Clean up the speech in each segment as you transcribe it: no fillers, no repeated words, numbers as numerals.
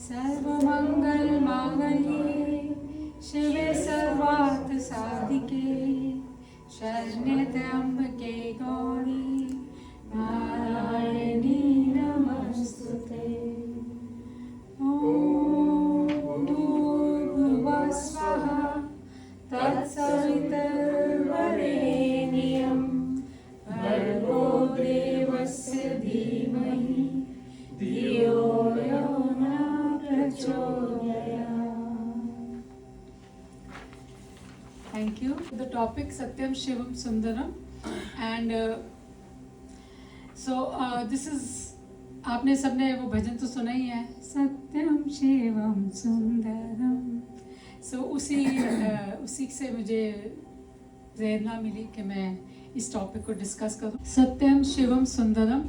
सर्वमंगल मांगल्ये शिवे सर्वार्थ साधिके शरण्ये त्र्यंबके गौरी नारायणी नमस्तुते। ॐ भूर्भुवः स्वः तत्सवितुर्वरेण्यं भर्गो देवस्य धीमहि धियो यो न प्रचोदयात्। Thank you. The topic Satyam Shivam Sundaram, and this is, आपने सबने वो भजन तो सुना ही है, सत्यम शिवम सुंदरम। उसी से मुझे प्रेरणा मिली कि मैं इस टॉपिक को डिस्कस करूं, सत्यम शिवम Sundaram.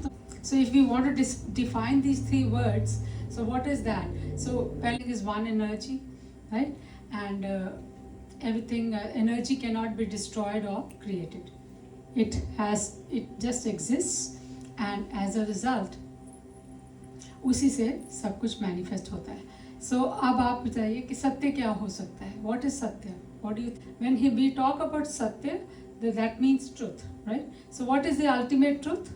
So if we want to define these three words, so what is that? So pairing is one energy, right? And everything, energy cannot be destroyed or created. It just exists, and as a result उसी से सब कुछ manifest होता है। So अब आप बताइए कि सत्य क्या हो सकता है? What is सत्य? What do you when we talk about सत्य, that means truth, right? So what is the ultimate truth?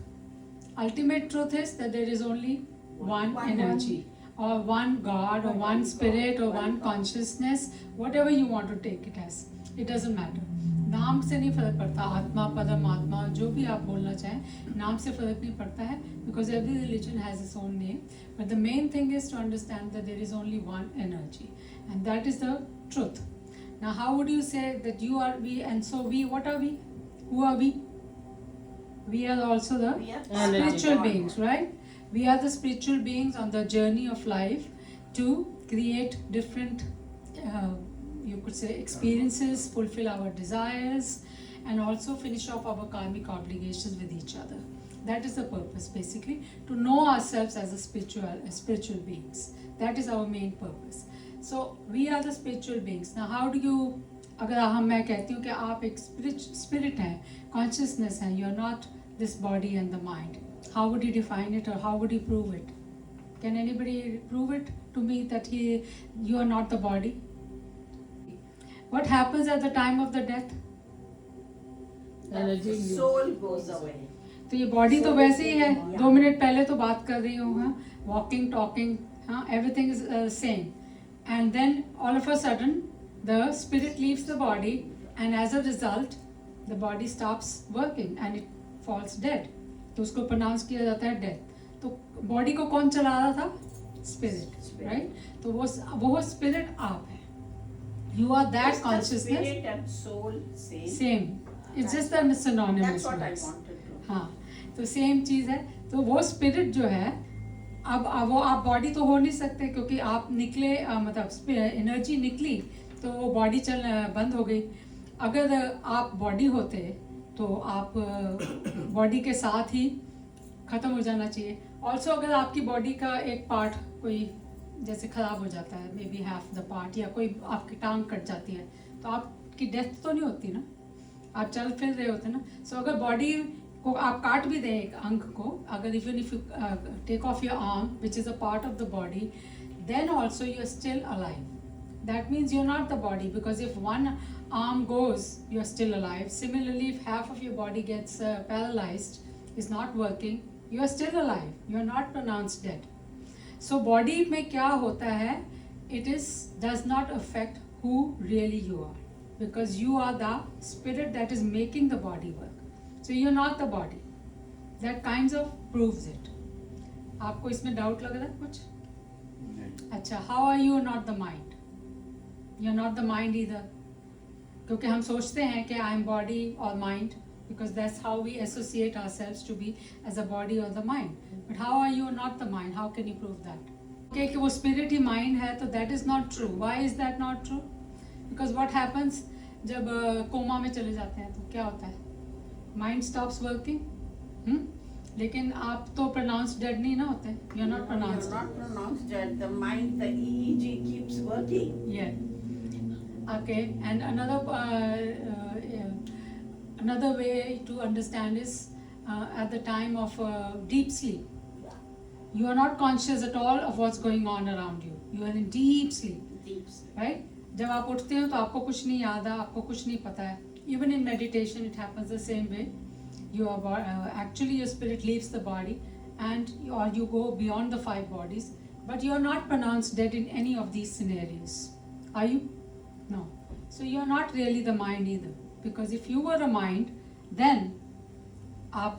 Ultimate truth is that there is only one energy, or one God, or one spirit, or one consciousness, whatever you want to take it as. It doesn't matter. नाम से नहीं फर्क पड़ता, आत्मा परमात्मा जो भी आप बोलना चाहें, नाम से फर्क नहीं पड़ता है, because every religion has its own name. But the main thing is to understand that there is only one energy, and that is the truth. Now how would you say that you are we, and so we, what are we? Who are we? We are also the spiritual beings, right? We are the spiritual beings on the journey of life to create different, you could say, experiences, fulfill our desires, and also finish off our karmic obligations with each other. That is the purpose, basically, to know ourselves as a spiritual beings. That is our main purpose. So we are the spiritual beings. Now how do you, अगर मैं कहती हूँ कि आप एक spirit हैं, consciousness हैं, you are not this body and the mind. How would you define it, or how would you prove it? Can anybody prove it to me that you are not the body? What happens at the time of the death? The soul goes away. तो ये body तो वैसे ही है, 2 minute पहले तो बात कर रही हूँ, हाँ, वॉकिंग टॉकिंग, हाँ, everything is same, and then all of a sudden the spirit leaves the body, and as a result the body stops working and it falls dead. तो उसको प्रोनाउंस किया जाता है डेथ। तो बॉडी को कौन चला रहा था? Spirit, right? तो वो स्पिरिट आप है, you are that consciousness. Spirit and soul same, it's just the synonymous. That's what I wanted to. हाँ, तो सेम चीज़ है। तो वो स्पिरिट जो है, अब वो आप बॉडी तो हो नहीं सकते, क्योंकि आप निकले, मतलब एनर्जी निकली तो वो बॉडी चलना बंद हो गई। अगर आप बॉडी होते तो आप बॉडी के साथ ही ख़त्म हो जाना चाहिए। ऑल्सो अगर आपकी बॉडी का एक पार्ट कोई जैसे ख़राब हो जाता है, may be half the part, या कोई आपकी टांग कट जाती है, तो आपकी डेथ तो नहीं होती ना, आप चल फिर रहे होते ना। सो अगर बॉडी को आप काट भी दें एक अंग को, अगर even if you take off your arm which is a part of the body, then also you are still alive. That means you're not the body, because if one arm goes, you're still alive. Similarly, if half of your body gets paralyzed, is not working, you're still alive. You're not pronounced dead. So body में क्या होता है? It does not affect who really you are, because you are the spirit that is making the body work. So you're not the body. That kinds of proves it. आपको इसमें doubt लग रहा है कुछ? अच्छा, how are you not the mind? You're not the mind either. क्योंकि हम सोचते हैं कि I am body or mind, because that's how we associate ourselves to be as a body or the mind. But how are you not the mind? How can you prove that? Okay, कि वो spirit ही mind है, तो that is not true. Why is that not true? Because what happens जब coma में चले जाते हैं तो क्या होता है? Mind stops working. लेकिन आप तो pronounced dead नहीं ना होते. You're not pronounced. You're not pronounced dead. The mind, the EEG keeps working. Yeah. Okay, and another way to understand is at the time of deep sleep. You are not conscious at all of what's going on around you. You are in deep sleep. Deep sleep. Right? जब आप उठते हो तो आपको कुछ नहीं याद है, आपको कुछ नहीं पता है. Even in meditation it happens the same way. You are actually your spirit leaves the body and or you go beyond the five bodies, but you are not pronounced dead in any of these scenarios. Are you? No. So you are not really the mind either, because if you were a mind, then आप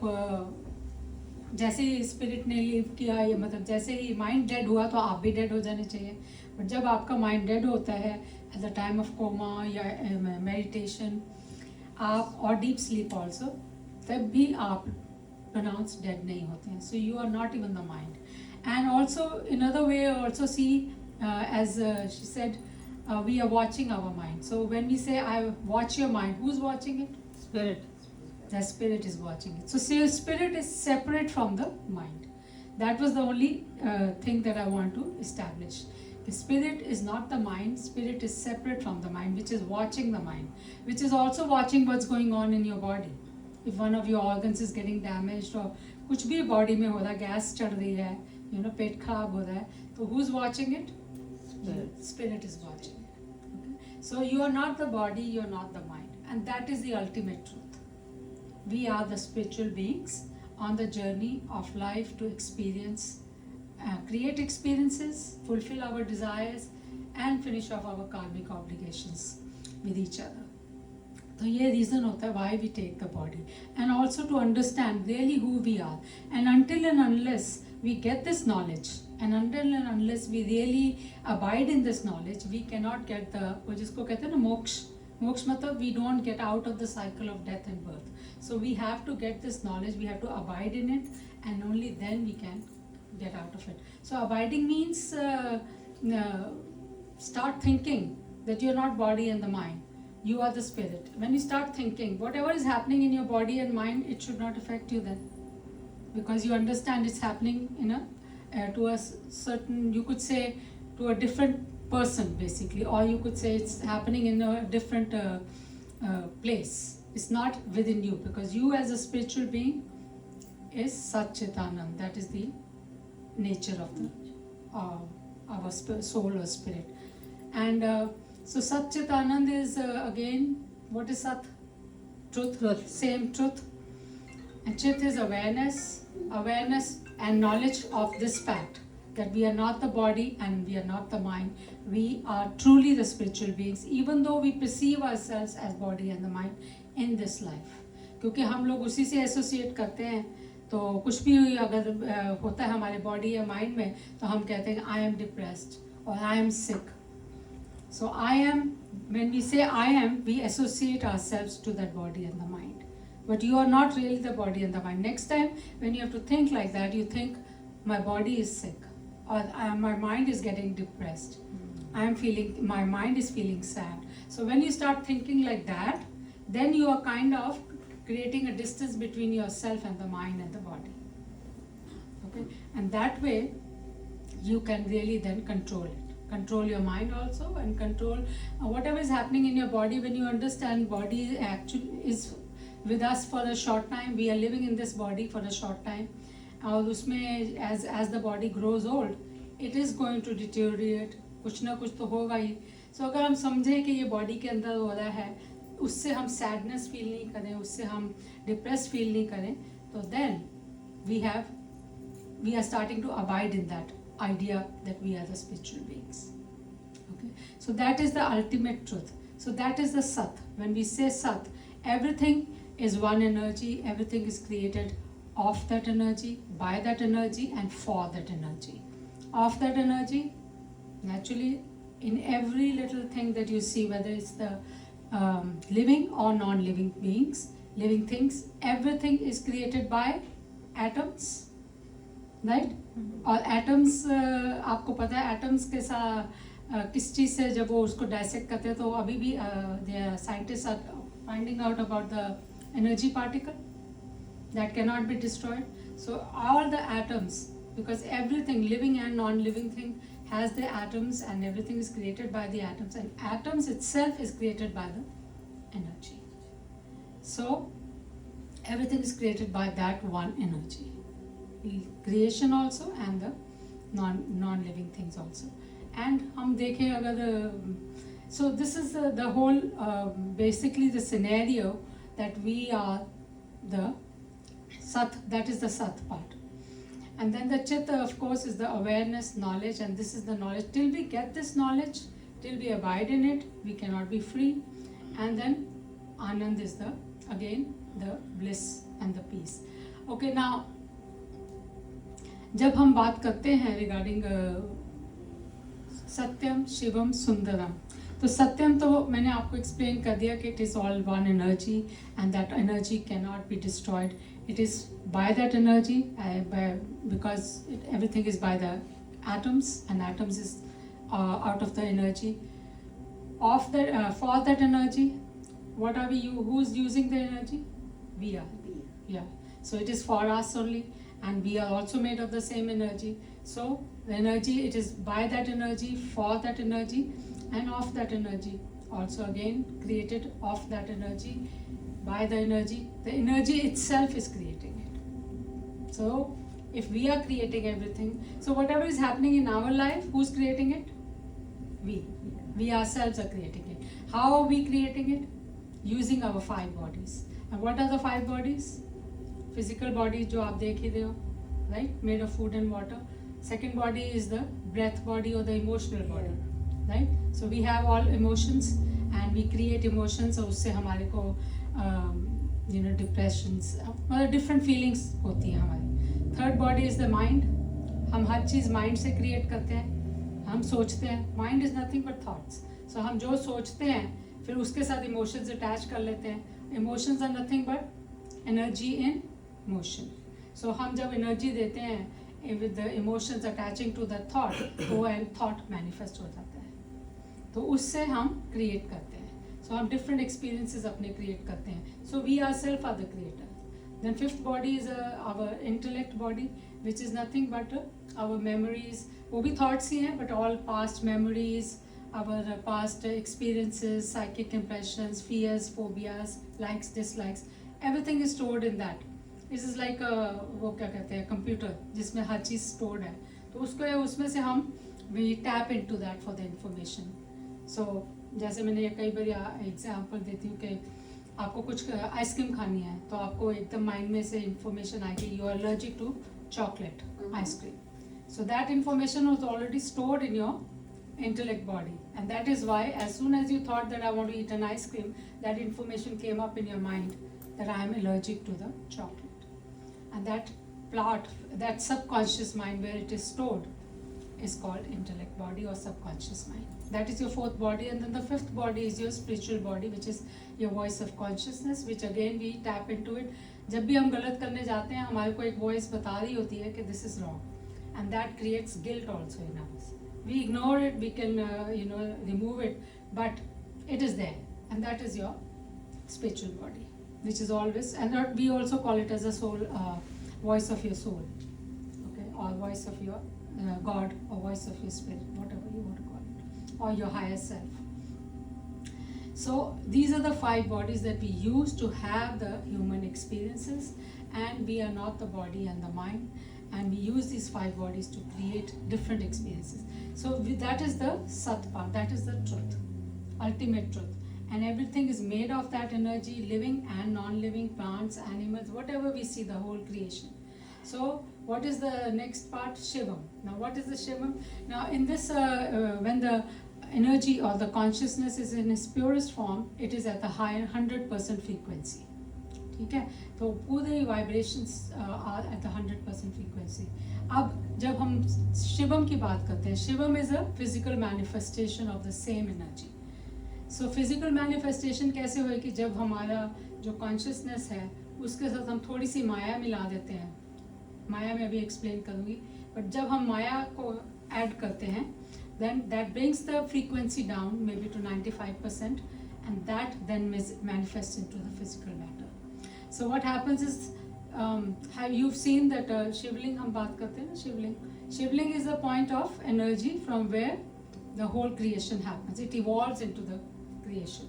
जैसे ही spirit ने leave किया, ये मतलब जैसे ही mind dead हुआ तो आप भी डेड हो जाने चाहिए. बट जब आपका माइंड डेड होता है at the time of coma या मेडिटेशन आप और डीप स्लीप ऑल्सो, तब भी आप प्रोनाउंस डेड नहीं होते हैं. So you are not even the mind. And also in other way also see as she said we are watching our mind. So when we say I watch your mind, who's watching it? Spirit. The spirit is watching it. So spirit is separate from the mind. That was the only thing that I want to establish. The spirit is not the mind. Spirit is separate from the mind, which is watching the mind, which is also watching what's going on in your body. If one of your organs is getting damaged or कुछ भी body में हो रहा है, gas चढ़ रही है, पेट खराब हो रहा है, तो who's watching it? Spirit is watching it. Okay? So you are not the body, you are not the mind, and that is the ultimate truth. We are the spiritual beings on the journey of life to experience, create experiences, fulfill our desires, and finish off our karmic obligations with each other. So ये reason होता है why we take the body, and also to understand really who we are. And until and unless we get this knowledge, and until and unless we really abide in this knowledge, we cannot get the, वो जिसको कहते हैं ना मोक्ष. मोक्ष मतलब we don't get out of the cycle of death and birth. So we have to get this knowledge, we have to abide in it, and only then we can get out of it. So abiding means start thinking that you're not body and the mind. You are the spirit. When you start thinking, whatever is happening in your body and mind, it should not affect you then. Because you understand it's happening in a to a certain, you could say, to a different person basically, or you could say it's happening in a different place. It's not within you, because you as a spiritual being is Satchitanand. That is the nature of the our soul or spirit. And so Satchitanand is again, what is Sat? Truth. Same truth. And Chit is awareness and knowledge of this fact that we are not the body and we are not the mind. We are truly the spiritual beings, even though we perceive ourselves as body and the mind in this life. क्योंकि हम लोग उसी से associate करते हैं, तो कुछ भी अगर होता है हमारे बॉडी या माइंड में, तो हम कहते हैं आई एम डिप्रेस्ड और I am sick. So I am, when we say I am, we associate ourselves to that body and the mind. But you are not really the body and the mind. Next time when you have to think like that, you think my body is sick, or my mind is getting depressed. My mind is feeling sad. So when you start thinking like that, then you are kind of creating a distance between yourself and the mind and the body. Okay? And that way, you can really then control it. Control your mind also, and control whatever is happening in your body. When you understand body actually is with us for a short time, we are living in this body for a short time, और उसमें as the body grows old, it is going to deteriorate. कुछ ना कुछ तो होगा ही. So अगर हम समझें कि ये body के अंदर हो रहा है, उससे हम sadness feel नहीं करें, उससे हम depressed feel नहीं करें, तो then we are starting to abide in that idea that we are the spiritual beings. Okay, so that is the ultimate truth. So that is the Sat. When we say Sat, everything is one energy, everything is created of that energy, by that energy, and for that energy. Of that energy, naturally, in every little thing that you see, whether it's the living or non-living beings, living things, everything is created by atoms. Right. और atoms आपको पता है atoms के साथ किस चीज़ से जब वो उसको डायसेक्ट करते हैं, तो अभी भी scientist are finding out about the energy particle that can not be destroyed. So all the atoms, because everything living and non living thing has the atoms, and everything is created by the atoms, and atoms itself is created by the energy. So everything is created by that one energy. creation also and the non-living things also. And हम देखें अगर so this is the whole basically the scenario that we are the Sat, that is the Sat part. And then the Chit, of course, is the awareness, knowledge, and this is the knowledge. Till we get this knowledge, till we abide in it, we cannot be free. And then Anand is the, again, the bliss and the peace. Okay, now, जब हम बात करते हैं regarding सत्यम शिवम सुंदरम, तो सत्यम तो मैंने आपको एक्सप्लेन कर दिया कि it is all one energy and that energy can not be destroyed. It is by that energy because everything is by the atoms and atoms is out of the energy of the for that energy. What are we, who's using the energy? We are. Yeah, so it is for us only, and we are also made of the same energy. So the energy, it is by that energy, for that energy, and of that energy. Also again created of that energy, by the energy. The energy itself is creating it. So if we are creating everything, so whatever is happening in our life, who's creating it? We ourselves are creating it. How are we creating it? Using our 5 bodies. And what are the 5 bodies? Physical body जो आप देख ही रहे हो, right? Made of food and water. Second body is the breath body or the emotional body, right? So we have all emotions and we create emotions, और उससे हमारे को depressions, मतलब different feelings होती हैं हमारी. Third body is the mind. हम हर चीज़ mind से क्रिएट करते हैं, हम सोचते हैं. Mind is nothing but thoughts. So हम जो सोचते हैं फिर उसके साथ इमोशंस अटैच कर लेते हैं. Emotions are nothing but energy in motion. So हम जब एनर्जी देते हैं with the emotions attaching to the thought, तो वो थॉट मैनिफेस्ट हो जाता है. तो उससे हम क्रिएट करते हैं. सो हम डिफरेंट एक्सपीरियंसेस अपने क्रिएट करते हैं. So we are self are the creator. Then fifth body is our intellect body, which is nothing but our memories. वो भी thoughts ही हैं, but all past memories, our past experiences, psychic impressions, fears, phobias, likes, dislikes, everything is stored in that. This is like वो क्या कहते हैं, computer जिसमें हर चीज़ stored है. तो उसको उसमें से हम we tap into that for the information. So जैसे मैंने कई बार एग्जाम्पल देती हूँ कि आपको कुछ आइसक्रीम खानी है तो आपको एकदम माइंड में से इंफॉर्मेशन आएगी you are allergic to chocolate ice cream. So that information was already stored in your intellect body, and that is why as soon as you thought that I want to eat an ice cream, that information came up in your mind that I am allergic to the chocolate. And that plot, that subconscious mind where it is stored, is called intellect body or subconscious mind. That is your fourth body. And then the fifth body is your spiritual body, which is your voice of consciousness, which again we tap into it. जब भी हम गलत करने जाते हैं हमारे को एक voice बता रही होती है कि this is wrong, and that creates guilt also in us. We ignore it, we can remove it, but it is there, and that is your spiritual body, which is always, and we also call it as a soul, voice of your soul, okay, or voice of your God, or voice of your spirit, whatever you want to call it, or your higher self. So these are the 5 bodies that we use to have the human experiences, and we are not the body and the mind, and we use these 5 bodies to create different experiences. So that is the Sat part, that is the truth, ultimate truth, and everything is made of that energy, living and non-living, plants, animals, whatever we see, the whole creation. So what is the next part? Shivam. Now what is the Shivam? Now in this when the energy or the consciousness is in its purest form, it is at the higher 100% frequency. ठीक है, तो पूरे vibrations are at the 100% frequency. अब जब हम शिवम की बात करते हैं, Shivam is a physical manifestation of the same energy. So physical manifestation कैसे होएगी? जब हमारा जो कॉन्शियसनेस है उसके साथ हम थोड़ी सी माया मिला देते हैं. माया में अभी एक्सप्लेन करूँगी, बट जब हम माया को ऐड करते हैं then that brings the frequency down maybe to 95%, and that then manifests into the physical matter. So what happens is, have you've seen that shivling हम बात करते हैं ना, shivling is the point of energy from where the whole creation happens. It evolves into the creation.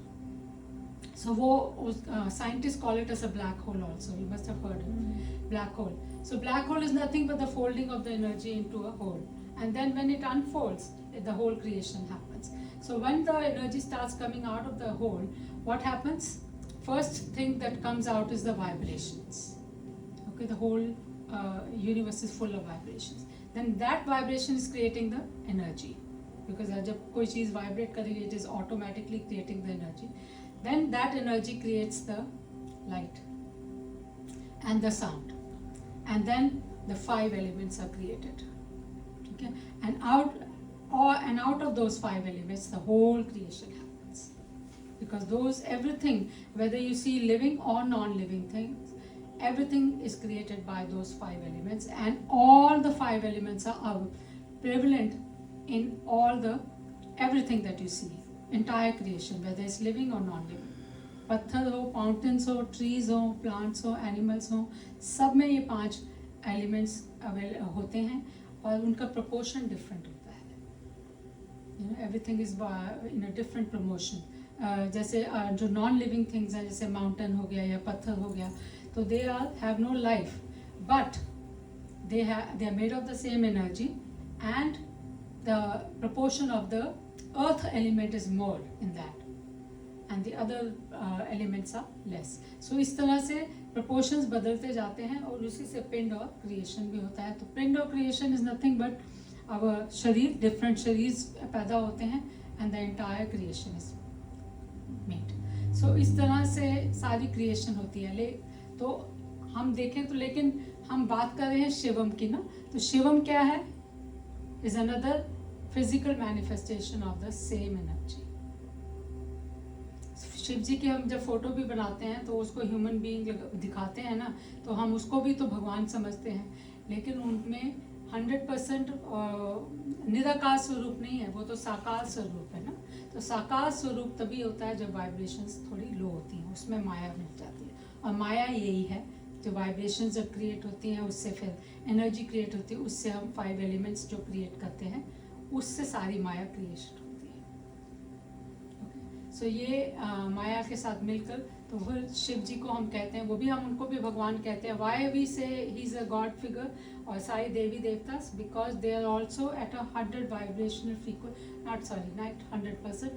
So वो scientists call it as a black hole also. You must have heard it. Black hole. So black hole is nothing but the folding of the energy into a hole. And then when it unfolds, the whole creation happens. So when the energy starts coming out of the hole, what happens? First thing that comes out is the vibrations. Okay, the whole universe is full of vibrations. Then that vibration is creating the energy. Because जब कोई चीज़ vibrate करेगी, it is automatically creating the energy. Then that energy creates the light and the sound. And then the 5 elements are created. Okay? And out of those 5 elements, the whole creation happens. Because those, everything, whether you see living or non-living things, everything is created by those 5 elements, and all the 5 elements are prevalent in everything that you see, entire creation, whether it's living or non-living. पत्थर हो, mountains हो, trees हो, plants हो, animals हो, सब में ये 5 elements होते हैं और उनका प्रोपोर्शन डिफरेंट होता है. Everything is in a different promotion. जैसे जो नॉन लिविंग थिंग्स हैं, जैसे माउंटेन हो गया या पत्थर हो गया, तो they have no life, but they are made of the same energy, and the proportion of the earth element is more in that, and the other elements are less. So इस तरह से proportions बदलते जाते हैं और उसी से पिंड और creation भी होता है. तो पिंड और creation is nothing but our शरीर, different शरीर पैदा होते हैं, and the entire creation is made. So इस तरह से सारी creation होती है. तो हम देखें तो, लेकिन हम बात कर रहे हैं शिवम की ना, तो शिवम क्या है? is another physical manifestation of the same energy. Shiv जी की हम जब फोटो भी बनाते हैं तो उसको ह्यूमन बीइंग दिखाते हैं ना, तो हम उसको भी तो भगवान समझते हैं, लेकिन उनमें 100% निराकार स्वरूप नहीं है, वो तो साकार स्वरूप है ना. तो साकार स्वरूप तभी होता है जब वाइब्रेशंस थोड़ी लो होती हैं, उसमें माया मिल जाती है. और माया यही है, जो वाइब्रेशंस जब क्रिएट होती हैं उससे फिर एनर्जी क्रिएट होती है, उससे हम 5 एलिमेंट्स जो क्रिएट करते हैं, उससे सारी माया क्रिएशन होती है. सो ये माया के साथ मिलकर, तो फिर शिव जी को हम कहते हैं, वो भी हम उनको भी भगवान कहते हैं. Why we say he is a god figure, और सारी देवी देवतास, because they are also at 100 vibrational frequency, not 100%,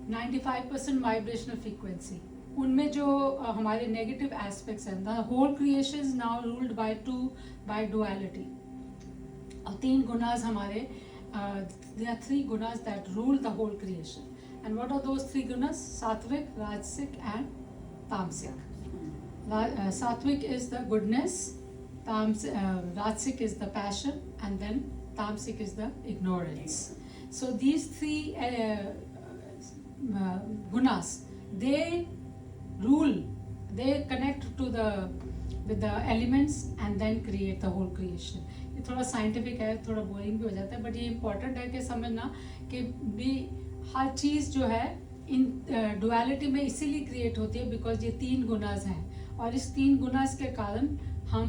95% vibrational frequency. उनमें जो हमारे नेगेटिव एस्पेक्ट्स हैं, the whole creation is now ruled by duality. और 3 गुनास हमारे, there are 3 gunas that rule the whole creation. And what are those 3 gunas? Sattvic, Rajasic and Tamasic. Sattvic is the goodness, Rajasic is the passion, and then Tamasic is the ignorance. So these 3 gunas, they rule, they connect with the elements and then create the whole creation. ये थोड़ा scientific है, थोड़ा boring भी हो जाता है, but ये important है कि समझना कि भी हर चीज़ जो है इन डुअलिटी में इसीलिए क्रिएट होती है, बिकॉज ये 3 गुनास हैं, और इस 3 गुनास के कारण हम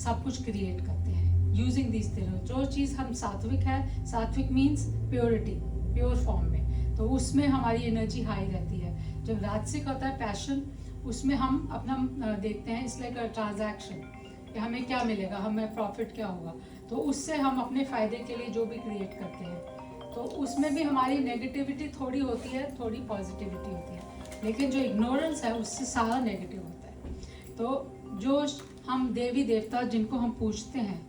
सब कुछ क्रिएट करते हैं यूजिंग दिस तीनों. जो चीज़ हम सात्विक है, सात्विक मीन्स प्योरिटी, प्योर फॉर्म में, तो उसमें हमारी एनर्जी हाई रहती है. जब राजसिक होता है पैशन, उसमें हम अपना देखते हैं, इट्स लाइक अ ट्रांजैक्शन, कि हमें क्या मिलेगा, हमें प्रॉफिट क्या होगा, तो उससे हम अपने फ़ायदे के लिए जो भी क्रिएट करते हैं, तो उसमें भी हमारी नेगेटिविटी थोड़ी होती है, थोड़ी पॉजिटिविटी होती है, लेकिन जो इग्नोरेंस है उससे सारा नेगेटिव होता है. तो जो हम देवी देवता जिनको हम पूछते हैं,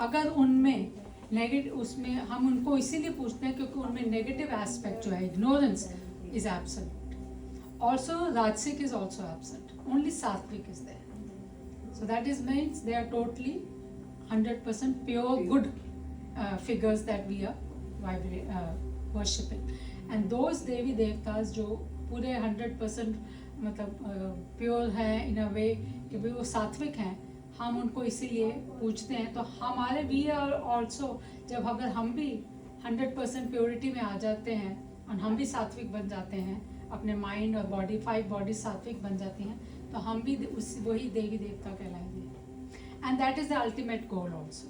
अगर उनमें नेगेटिव, उसमें हम उनको इसीलिए पूछते हैं क्योंकि उनमें नेगेटिव एस्पेक्ट जो है, ignorance is absent. Also Rajasic is also absent, only Sattvic is there. So that is means they are totally 100% pure good figures that we are worshipping. And those Devi Devtas जो पूरे 100% मतलब pure हैं इन अ वे कि भाई वो सात्विक हैं, हम उनको इसीलिए पूछते हैं. तो हमारे वी आर ऑल्सो, जब अगर हम भी 100% प्योरिटी में आ जाते हैं और हम भी सात्विक बन जाते हैं, अपने माइंड और बॉडी, 5 बॉडी सात्विक बन जाती हैं, तो हम भी वही देवी देवता कहलाएंगे. And that is the ultimate goal also.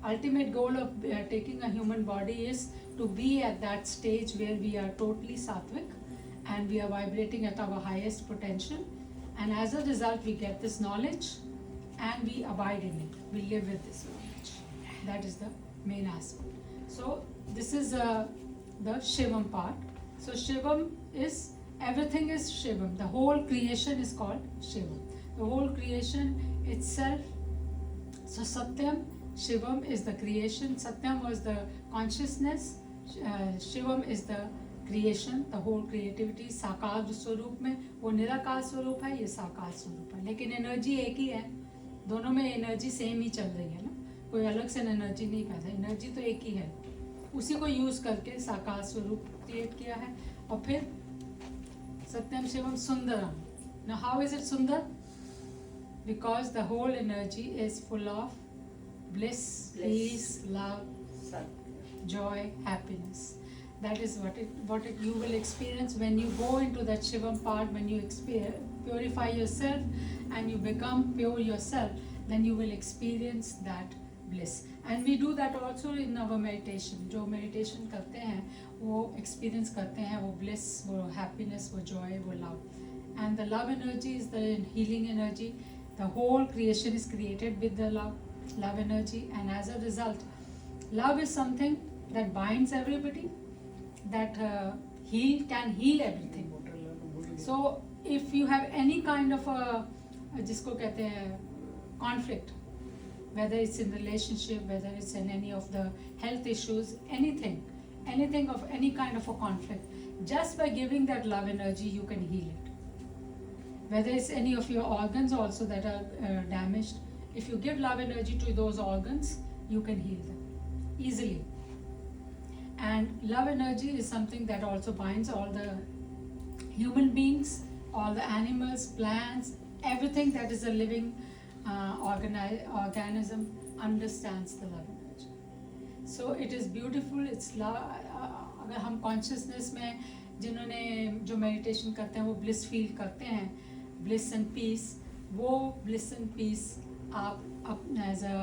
Ultimate goal of taking a human body is to be at that stage where we are totally sattvic and we are vibrating at our highest potential, and as a result we get this knowledge and we abide in it, we live with this knowledge. That is the main aspect. So this is the Shivam part. So Shivam is, everything is Shivam, the whole creation is called Shivam, the whole creation itself. So Satyam, Shivam is the creation, Satyam was the consciousness, Shivam is the creation, the whole creativity. साकार स्वरूप में वो निराकार स्वरूप है, ये साकार स्वरूप है, लेकिन एनर्जी एक ही है, दोनों में एनर्जी सेम ही चल रही है ना, कोई अलग से एनर्जी नहीं पैदा, एनर्जी तो एक ही है, उसी को यूज करके साकार स्वरूप क्रिएट किया है. और फिर सत्यम शिवम सुंदरम. नाउ हाउ इज इट सुंदर? Because the whole energy is full of bliss, peace, love, joy, happiness. That is what you will experience when you go into that Shivam part. When you purify yourself and you become pure yourself, then you will experience that bliss. And we do that also in our meditation. जो meditation करते हैं वो experience करते हैं वो bliss, वो happiness, वो joy, वो love. And the love energy is the healing energy. The whole creation is created with the love energy, and as a result, love is something that binds everybody, that can heal everything. So if you have any kind of a जिसको कहते हैं conflict, whether it's in relationship, whether it's in any of the health issues, anything of any kind of a conflict, just by giving that love energy you can heal it. Whether it's any of your organs also that are damaged, if you give love energy to those organs, you can heal them easily. And love energy is something that also binds all the human beings, all the animals, plants, everything that is a living organism understands the love energy. So it is beautiful. It's love. अगर हम consciousness में जिन्होंने जो meditation करते हैं वो bliss feel करते हैं, bliss and peace, वो bliss and peace आप as a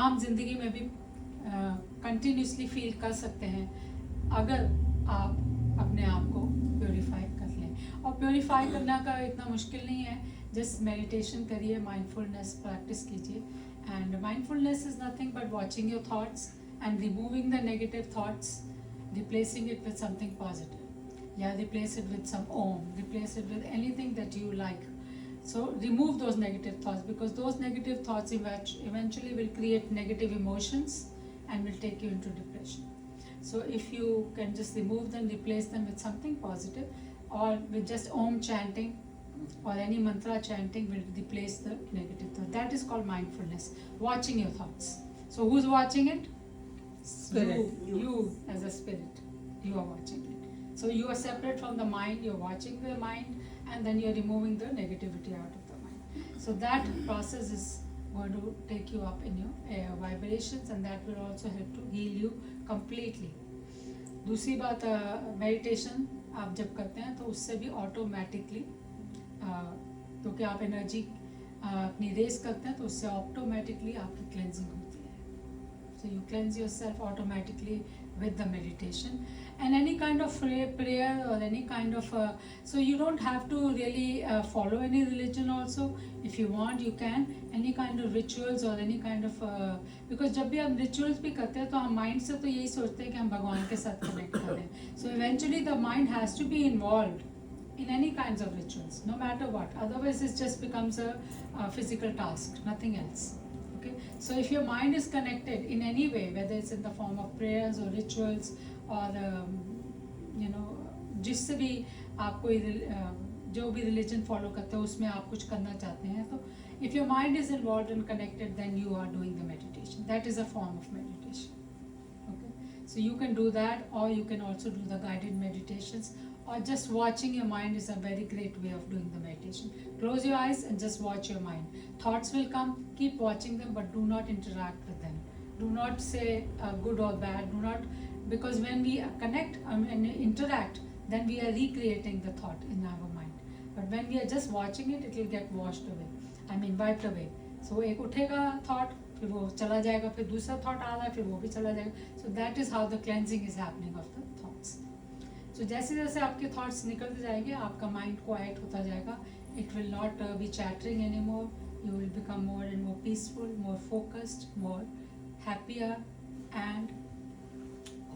आम जिंदगी में भी कंटिन्यूसली फील कर सकते हैं अगर आप अपने आप को प्योरीफाई कर लें. और प्योरीफाई करना का इतना मुश्किल नहीं है, जस्ट मेडिटेशन करिए, माइंडफुलनेस प्रैक्टिस कीजिए. And mindfulness is nothing but watching your thoughts and removing the negative thoughts, replacing it with something positive, या replace it with some Om, replace it with anything that you like. So remove those negative thoughts, because those negative thoughts eventually will create negative emotions and will take you into depression. So if you can just remove them, replace them with something positive, or with just Om chanting or any mantra chanting will replace the negative thought. That is called mindfulness, watching your thoughts. So who's watching it? Spirit. You as a spirit, you are watching it. So you are separate from the mind, you're watching the mind, and then you're removing the negativity out of the mind. So that process is going to take you up in your vibrations, and that will also help to heal you completely. दूसरी बात, meditation आप जब करते हैं तो उससे भी automatically, क्योंकि आप एनर्जी अपनी रेस करते हैं तो उससे ऑटोमेटिकली आपकी क्लेंजिंग होती है. So you cleanse yourself automatically with the meditation. And any kind of prayer or any kind of so you don't have to really follow any religion also. If you want, you can any kind of rituals or any kind of because जब भी हम rituals भी करते हैं तो हम mind से तो यही सोचते हैं कि हम भगवान के साथ connect कर रहे हैं. So eventually the mind has to be involved in any kinds of rituals, no matter what. Otherwise it just becomes a physical task, nothing else. Okay, so if your mind is connected in any way, whether it's in the form of prayers or rituals or जिससे भी आप कोई जो भी religion follow करते हो उसमें आप कुछ करना चाहते हैं, तो if your mind is involved and connected, then you are doing the meditation. That is a form of meditation. Okay, so you can do that, or you can also do the guided meditations, or just watching your mind is a very great way of doing the meditation. Close your eyes and just watch your mind. Thoughts will come, keep watching them, but do not interact with them. Do not say good or bad. Do not, because when we connect and interact, then we are recreating the thought in our mind. But when we are just watching it, it will get washed away. I mean wiped away. So एक उठेगा thought, फिर वो चला जाएगा, फिर दूसरा thought आ रहा है, फिर वो भी चला जाएगा. So that is how the cleansing is happening of the thoughts. So जैसे जैसे आपके थॉट्स निकलते जाएंगे आपका माइंड क्वाइट होता जाएगा. It will not be chattering anymore. You will become more and more peaceful, more focused, more happier, and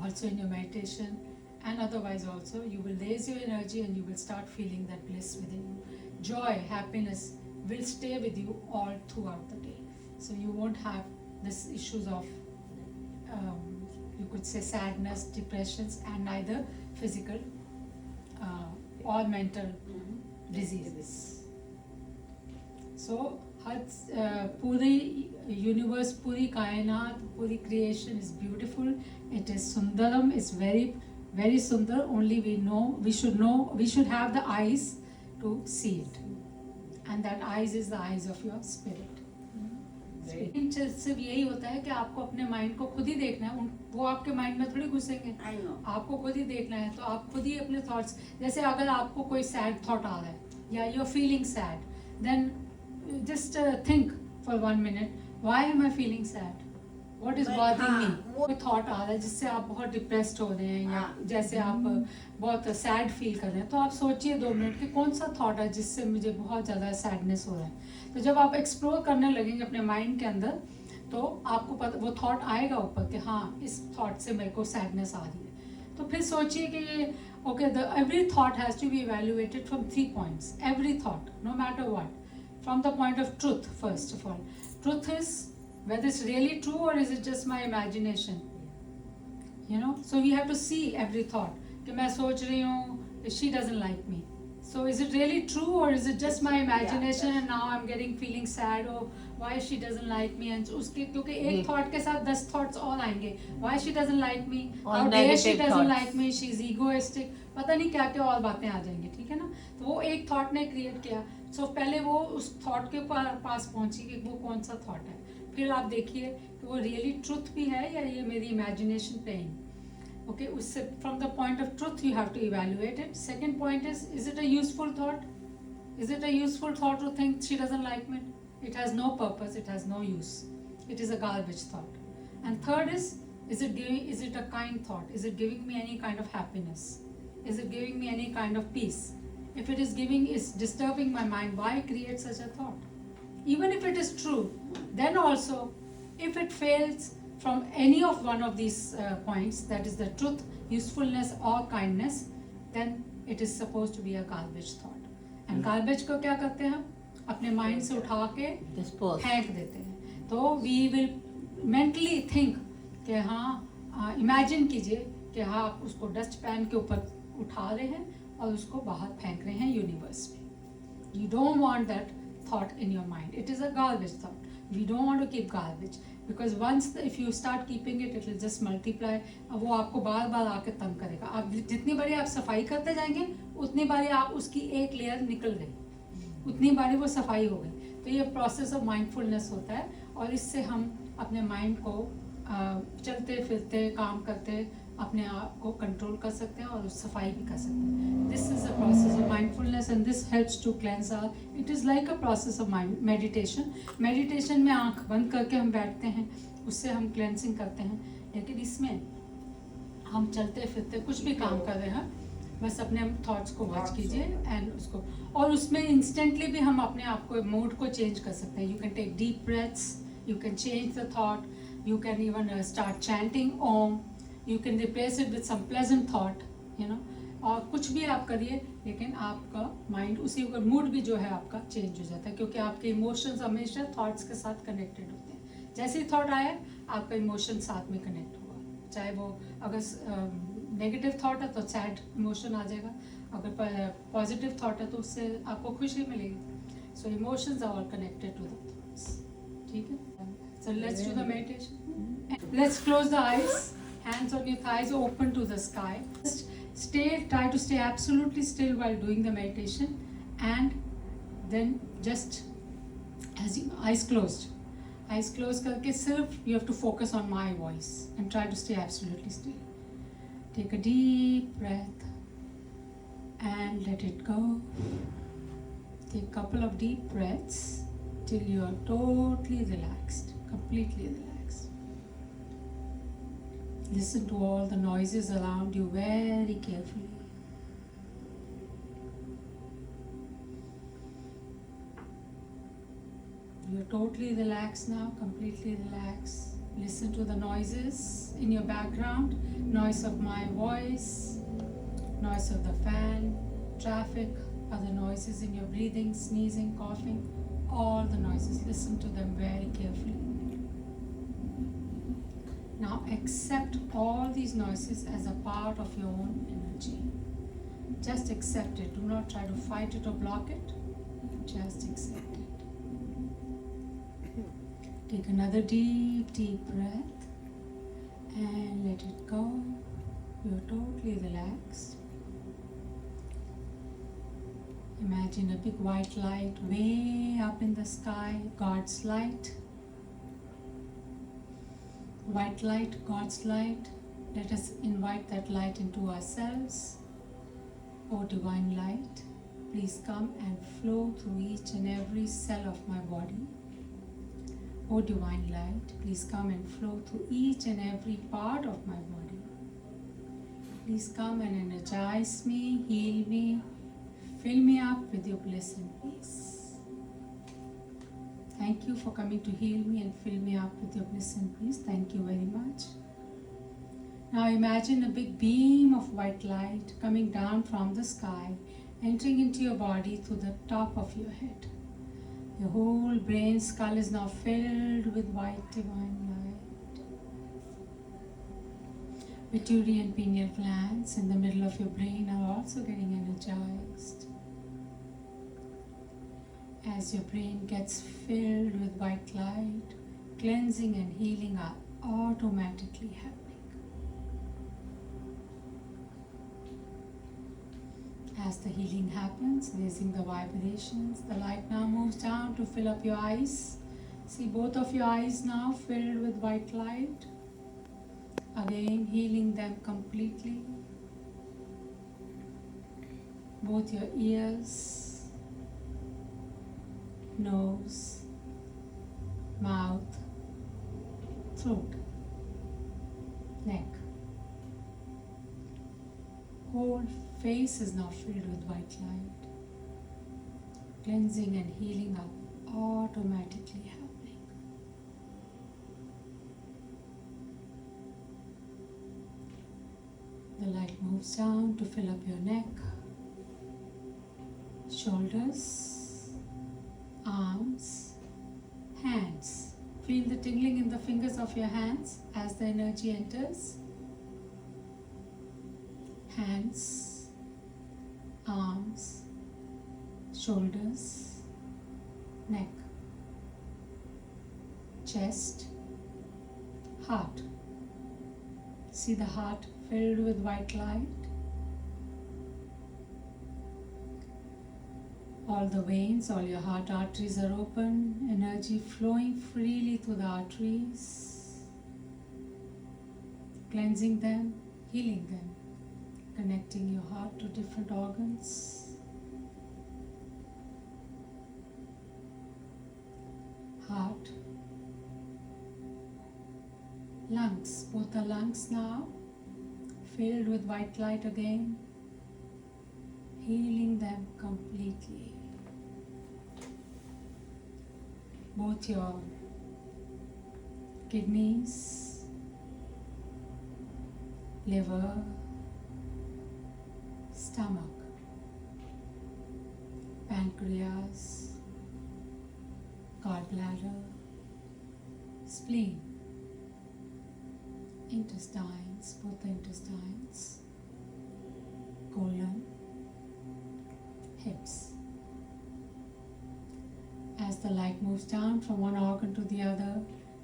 also in your meditation and otherwise also you will raise your energy and you will start feeling that bliss within you. Joy, happiness will stay with you all throughout the day. So you won't have this issues of you could say sadness, depressions, and neither physical or mental diseases. So पूरी universe, पूरी कायनात, पूरी creation is beautiful. It is Sundaram. Is very very sundar. Only we should have the eyes to see it, and that eyes is the eyes of your spirit. सिर्फ यही होता है कि आपको अपने माइंड को खुद ही देखना है. वो आपके माइंड में थोड़ी घुसेंगे. आपको खुद ही देखना है. तो आप खुद ही अपने थॉट्स, जैसे अगर आपको कोई सैड थॉट आ रहा है या you are feeling sad, then just think for 1 minute, why am I feeling sad? What is bothering me? कोई थॉट आ रहा है जिससे आप बहुत डिप्रेस्ड हो रहे हैं या जैसे आप बहुत सैड फील कर रहे हैं, तो आप सोचिए 2 मिनट कि कौन सा थॉट है जिससे मुझे बहुत ज़्यादा सैडनेस हो रहा है. तो जब आप एक्सप्लोर करने लगेंगे अपने माइंड के अंदर, तो आपको पता वो थॉट आएगा ऊपर कि हाँ इस थॉट से मेरे को सैडनेस आ रही है. तो फिर सोचिए कि ये okay, the every thought has to be evaluated from 3 points. एवरी थॉट, no matter what. From the point of truth, first of all. Truth is whether it's really true or is it just my imagination. You know, so we have to see every thought. कि मैं सोच रही हूँ she doesn't like me. So is it really true or is it just my imagination and now I'm getting feeling sad, or why she doesn't like me, and उसके क्योंकि एक thought के साथ 10 thoughts और आएंगे. Why she doesn't like me? How dare she doesn't like me? She's egoistic. पता नहीं क्या क्या और बातें आ जाएंगी. ठीक है ना. तो वो एक थॉट ने क्रिएट किया. सो पहले वो उस थॉट के पास पहुंची कि वो कौन सा थॉट है. फिर आप देखिए कि वो रियली ट्रुथ भी है या ये मेरी इमेजिनेशन प्लेइंग. ओके, उससे from the point of truth you have to evaluate it. Second point is it a useful thought? Is it a useful thought to think she doesn't like me? It has no purpose, it has no use, it is a garbage thought. And third is it a kind thought? Is it giving me any kind of happiness? Is it giving me any kind of peace? If it is disturbing my mind, why create such a thought? Even if it is true, then also if it fails from any of one of these points, that is the truth, usefulness or kindness, then it is supposed to be a garbage thought. And garbage को क्या करते हैं हम? अपने mind से उठा के फेंक देते हैं. तो we will mentally think कि हाँ, इमेजिन कीजिए कि हाँ आप उसको डस्ट पैन के ऊपर उठा रहे हैं और उसको बाहर फेंक रहे हैं यूनिवर्स में. You don't want that thought in your mind. It is a garbage thought. We don't want to keep garbage because if you start keeping it, it will just multiply. अब वो आपको बार बार आके तंग करेगा. आप जितनी बारी आप सफाई करते जाएंगे उतनी बारी आप उसकी एक लेयर निकल गई, उतनी बारी वो सफाई हो गई. तो ये प्रोसेस ऑफ माइंडफुलनेस होता है और इससे हम अपने माइंड को चलते फिरते काम करते अपने आप को कंट्रोल कर सकते हैं और सफाई भी कर सकते हैं. This is a process of mindfulness and this helps to cleanse our. It is like a process of mind meditation. Meditation में आंख बंद करके हम बैठते हैं, उससे हम क्लेंसिंग करते हैं. लेकिन इसमें हम चलते फिरते कुछ भी काम कर रहे हैं, बस अपने थॉट्स को वॉच कीजिए एंड उसको, और उसमें इंस्टेंटली भी हम अपने आप को मूड को चेंज कर सकते हैं. You can take deep breaths, you can change the thought, you can even start chanting Om. You can replace it with some pleasant thought, you know. और कुछ भी आप करिए, लेकिन आपका माइंड उसी का मूड भी जो है आपका चेंज हो जाता है, क्योंकि आपके इमोशंस हमेशा थॉट्स के साथ कनेक्टेड होते हैं. जैसे ही थॉट आया आपका इमोशन साथ में कनेक्ट होगा. चाहे वो अगर नेगेटिव थॉट है तो सैड इमोशन आ जाएगा, अगर पॉजिटिव थॉट है तो उससे आपको खुशी मिलेगी. So emotions are all connected to the thoughts. ठीक है. So let's do the meditation. Let's close the eyes, hands on your thighs, open to the sky. Just try to stay absolutely still while doing the meditation, and then just as you eyes closed करके सिर्फ you have to focus on my voice and try to stay absolutely still. Take a deep breath and let it go. Take a couple of deep breaths till you are totally relaxed. Completely relaxed. Listen to all the noises around you very carefully. you're totally relaxed now, completely relaxed. Listen to the noises in your background, noise of my voice, noise of the fan, traffic, other noises in your breathing, sneezing, coughing, all the noises. Listen to them very carefully. Now accept all these noises as a part of your own energy. Just accept it. Do not try to fight it or block it. Just accept it. Take another deep, deep breath and let it go. You're totally relaxed. Imagine a big white light way up in the sky, God's light. White light, God's light. Let us invite that light into ourselves. O divine light, please come and flow through each and every cell of my body. O divine light, please come and flow through each and every part of my body. Please come and energize me, heal me, fill me up with your bliss and peace. Thank you for coming to heal me and fill me up with your bliss and peace. Thank you very much. Now imagine a big beam of white light coming down from the sky, entering into your body through the top of your head. Your whole brain skull is now filled with white divine light. Pituitary and pineal glands in the middle of your brain are also getting energized. As your brain gets filled with white light, cleansing and healing are automatically happening. As the healing happens, raising the vibrations, the light now moves down to fill up your eyes. See both of your eyes now filled with white light. Again, healing them completely. Both your ears, nose, mouth, throat, neck. Whole face is now filled with white light. Cleansing and healing are automatically happening. The light moves down to fill up your neck, shoulders, arms, hands. Feel the tingling in the fingers of your hands as the energy enters. Hands, arms, shoulders, neck, chest, heart. See the heart filled with white light. All the veins, all your heart arteries are open, energy flowing freely through the arteries, cleansing them, healing them, connecting your heart to different organs. Heart, lungs, both the lungs now filled with white light again, healing them completely. Both your kidneys, liver, stomach, pancreas, gallbladder, spleen, intestines, both the intestines, colon, hips. As the light moves down from one organ to the other,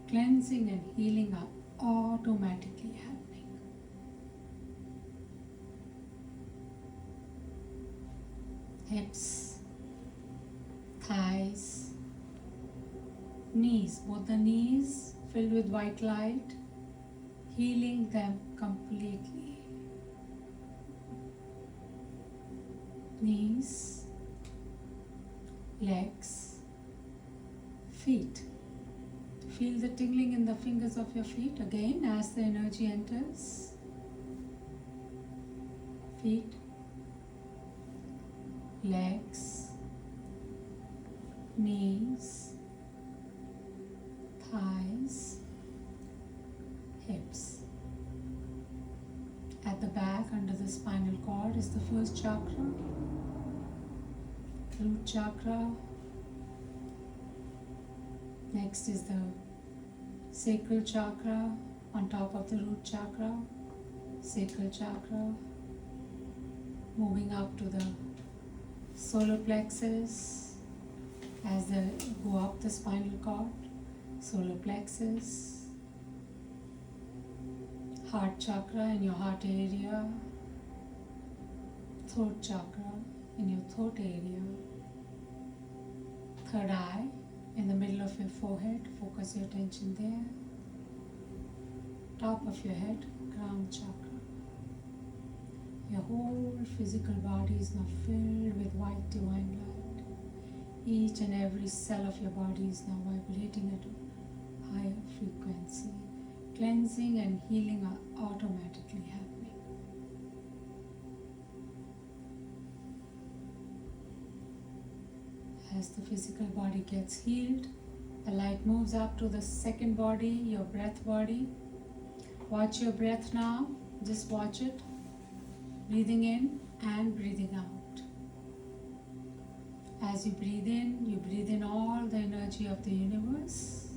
cleansing and healing are automatically happening. Hips, thighs, knees, both the knees filled with white light, healing them completely. Knees, legs, feet. Feel the tingling in the fingers of your feet again as the energy enters. Feet, legs, knees, At the back, under the spinal cord, is the first chakra, root chakra. Next is the sacral chakra on top of the root chakra, sacral chakra. Moving up to the solar plexus as they go up the spinal cord, solar plexus, heart chakra in your heart area, throat chakra in your throat area, third eye in the middle of your forehead, focus your attention there, top of your head, crown chakra. Your whole physical body is now filled with white divine light. Each and every cell of your body is now vibrating at a higher frequency. Cleansing and healing are automatically happening. As the physical body gets healed, the light moves up to the second body, your breath body. Watch your breath now, just watch it. Breathing in and breathing out. As you breathe in all the energy of the universe.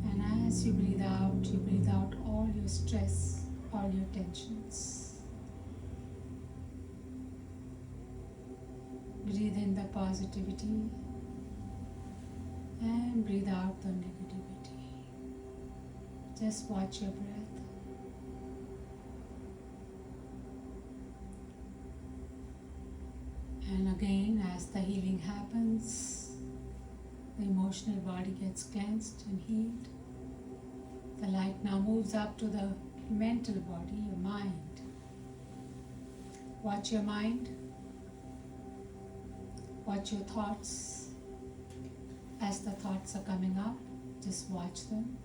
And as you breathe out all your stress, all your tensions. Breathe in the positivity and breathe out the negativity. Just watch your breath. And again, as the healing happens, the emotional body gets cleansed and healed. The light now moves up to the mental body, your mind. Watch your mind. Watch your thoughts. As the thoughts are coming up, just watch them.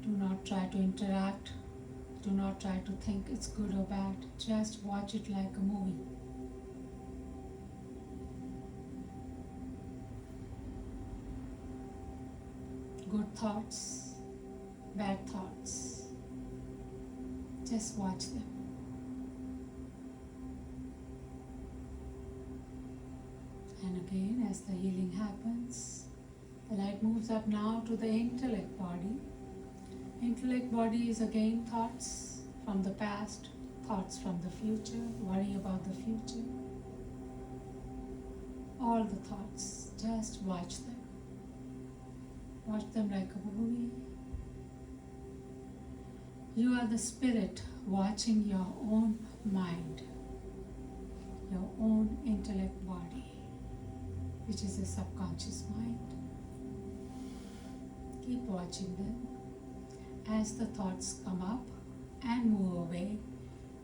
Do not try to interact. Do not try to think it's good or bad. Just watch it like a movie. Good thoughts, bad thoughts. Just watch them. And again, as the healing happens, the light moves up now to the intellect body. Intellect body is again thoughts from the past, thoughts from the future, worry about the future. All the thoughts, just watch them. Watch them like a movie. You are the spirit watching your own mind, your own intellect body, which is a subconscious mind. Keep watching them. As the thoughts come up and move away,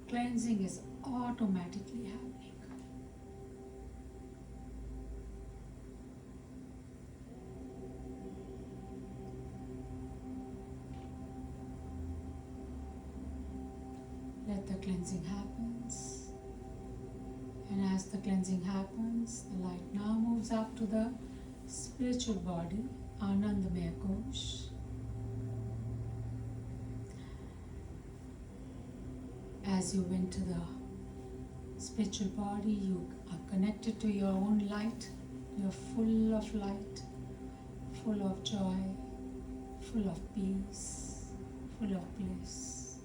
cleansing is automatically happening. Let the cleansing happens. And as the cleansing happens, the light now moves up to the spiritual body, Anandamaya Kosh. As you went to the spiritual body, you are connected to your own light. You're full of light, full of joy, full of peace, full of bliss.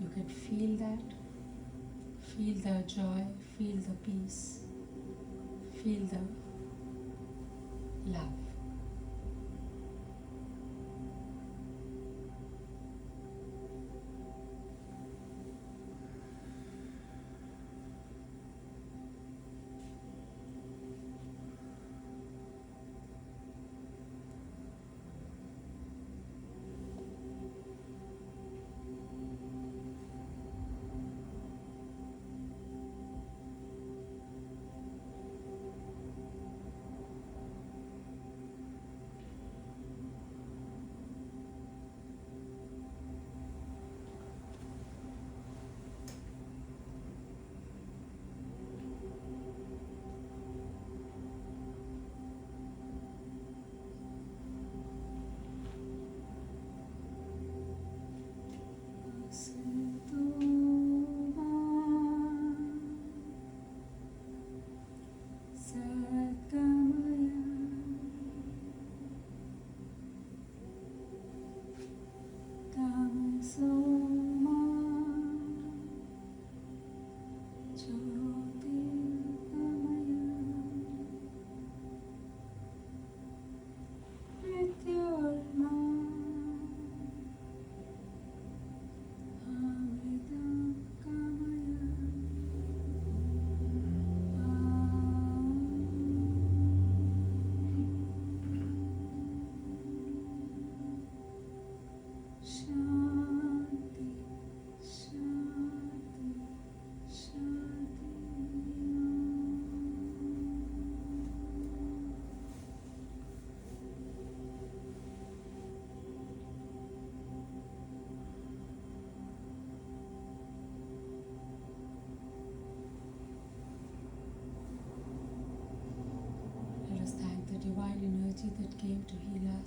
You can feel that. Feel the joy, feel the peace, feel the love.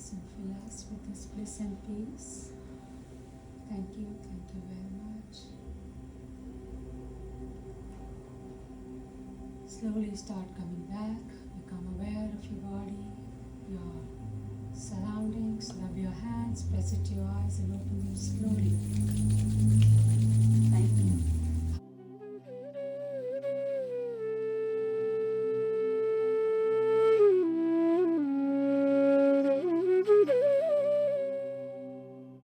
us and fill us with this bliss and peace. Thank you very much. Slowly start coming back, become aware of your body, your surroundings. Rub your hands, press it to your eyes and open